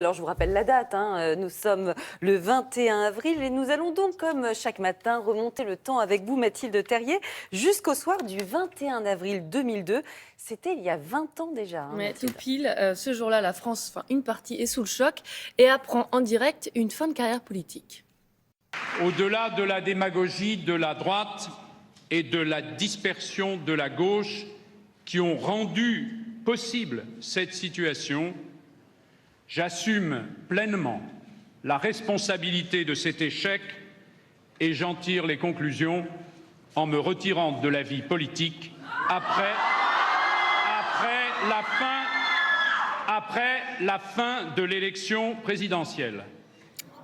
Alors, je vous rappelle la date, nous sommes le 21 avril et nous allons donc, comme chaque matin, remonter le temps avec vous, Mathilde Terrier, jusqu'au soir du 21 avril 2002. C'était il y a 20 ans déjà. Ouais, tout Mathilde. pile. Ce jour-là, la France, une partie est sous le choc et apprend en direct une fin de carrière politique. Au-delà de la démagogie de la droite et de la dispersion de la gauche qui ont rendu possible cette situation, j'assume pleinement la responsabilité de cet échec et j'en tire les conclusions en me retirant de la vie politique après la fin de l'élection présidentielle.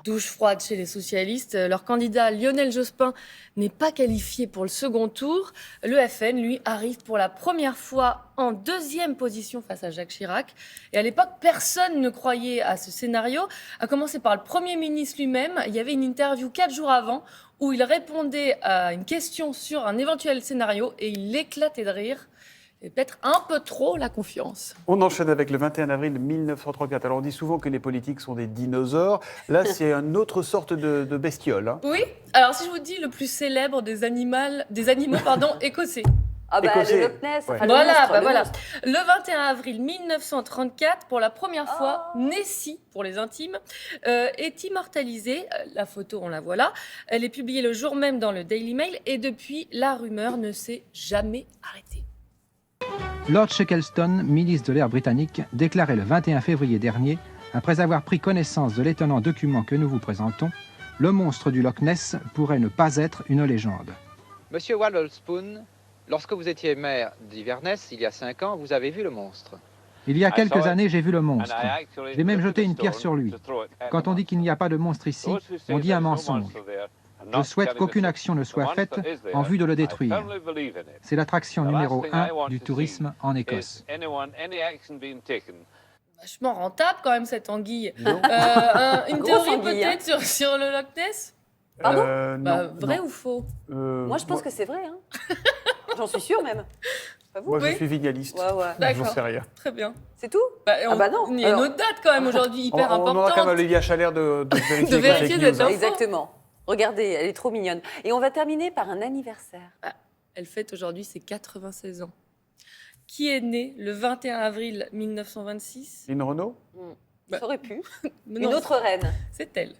Douche froide chez les socialistes. Leur candidat Lionel Jospin n'est pas qualifié pour le second tour. Le FN, lui, arrive pour la première fois en deuxième position face à Jacques Chirac. Et à l'époque, personne ne croyait à ce scénario. À commencer par le Premier ministre lui-même. Il y avait une interview 4 jours avant où il répondait à une question sur un éventuel scénario et il éclatait de rire. Et peut-être un peu trop la confiance. On enchaîne avec le 21 avril 1934. Alors on dit souvent que les politiques sont des dinosaures. Là, c'est une autre sorte de bestiole. Hein. Oui, alors si je vous dis le plus célèbre des animaux écossais. Ah bah, Écossais. le Loch Ness, Ouais. enfin, Voilà, le monstre, le voilà. monstre. Le 21 avril 1934, pour la première fois, Nessie, pour les intimes, est immortalisée. La photo, on la voit là. Elle est publiée le jour même dans le Daily Mail et depuis, la rumeur ne s'est jamais arrêtée. Lord Shackleton, ministre de l'Air britannique, déclarait le 21 février dernier, après avoir pris connaissance de l'étonnant document que nous vous présentons, le monstre du Loch Ness pourrait ne pas être une légende. Monsieur Waddlespoon, lorsque vous étiez maire d'Iverness, il y a 5 ans, vous avez vu le monstre. Il y a quelques années, j'ai vu le monstre. J'ai même jeté une pierre sur lui. Quand on dit qu'il n'y a pas de monstre ici, on dit un mensonge. Je souhaite qu'aucune action ne soit faite en vue de le détruire. C'est l'attraction numéro 1 du tourisme en Écosse. Vachement rentable quand même cette anguille. Non. Une Grosse théorie anguille, hein. peut-être sur le Loch Ness. Pardon Vrai non. ou faux? Moi, je pense que c'est vrai. J'en suis sûre même. Pas vous? Moi, je Oui. suis vignaliste. Ouais, ouais. J'en D'accord. sais rien. Très bien. C'est tout? Ah bah non. Il y a une Alors- autre date quand même aujourd'hui hyper On aura quand importante. même Olivia Chalère de vérifier. De vérifier les fake cette news, hein. info. Exactement. Regardez, elle est trop mignonne. Et on va terminer par un anniversaire. Elle fête aujourd'hui ses 96 ans. Qui est né le 21 avril 1926? Lynn Renaud. Bah, Ça aurait pu. Mais Une non, autre reine. c'est elle.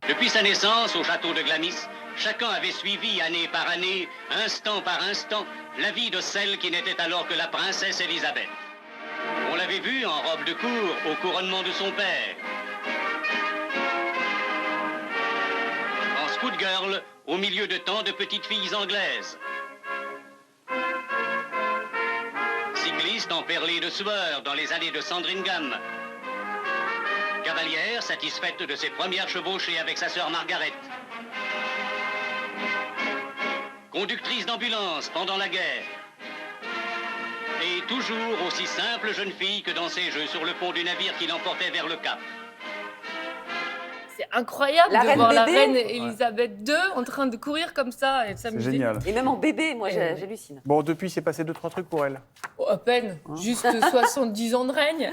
Depuis sa naissance au château de Glamis, chacun avait suivi année par année, instant par instant, la vie de celle qui n'était alors que la princesse Élisabeth. On l'avait vue en robe de cour au couronnement de son père. En scout girl, au milieu de tant de petites filles anglaises. Cycliste emperlée de sueur dans les allées de Sandringham. Cavalière satisfaite de ses premières chevauchées avec sa sœur Margaret. Conductrice d'ambulance pendant la guerre. Et toujours aussi simple jeune fille que dans ses jeux sur le pont du navire qui l'emportait vers le Cap. C'est incroyable La de reine voir la bébé. reine Elisabeth II en train de courir comme ça et de C'est s'amuser. génial. Et même en bébé, moi, j'hallucine. Bon, depuis, c'est passé 2-3 trucs pour elle. Oh, à peine, juste 70 ans de règne.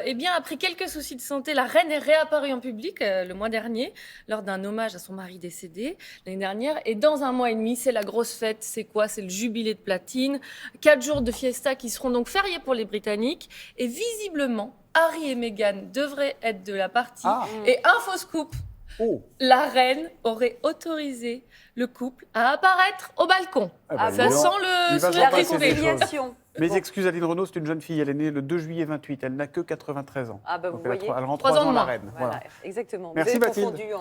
Eh bien, après quelques soucis de santé, la reine est réapparue en public le mois dernier lors d'un hommage à son mari décédé l'année dernière. Et dans un mois et demi, c'est la grosse fête. C'est quoi? C'est le jubilé de platine. 4 jours de fiesta qui seront donc fériés pour les Britanniques. Et visiblement, Harry et Meghan devraient être de la partie. Ah. Et info scoop, Oh. la reine aurait autorisé le couple à apparaître au balcon. Ah bah, Ça dis donc. sent Il le va sous se la passer des récouvée. choses. Réconciliation. Mes Bon. excuses à Lynn Renaud, c'est une jeune fille. Elle est née le 2 juillet 28. Elle n'a que 93 ans. Ah bah, vous Donc elle voyez. elle rend 3 3 ans de ans la moins. reine. Voilà, Voilà. exactement. Merci, Vous avez Mathilde. confondu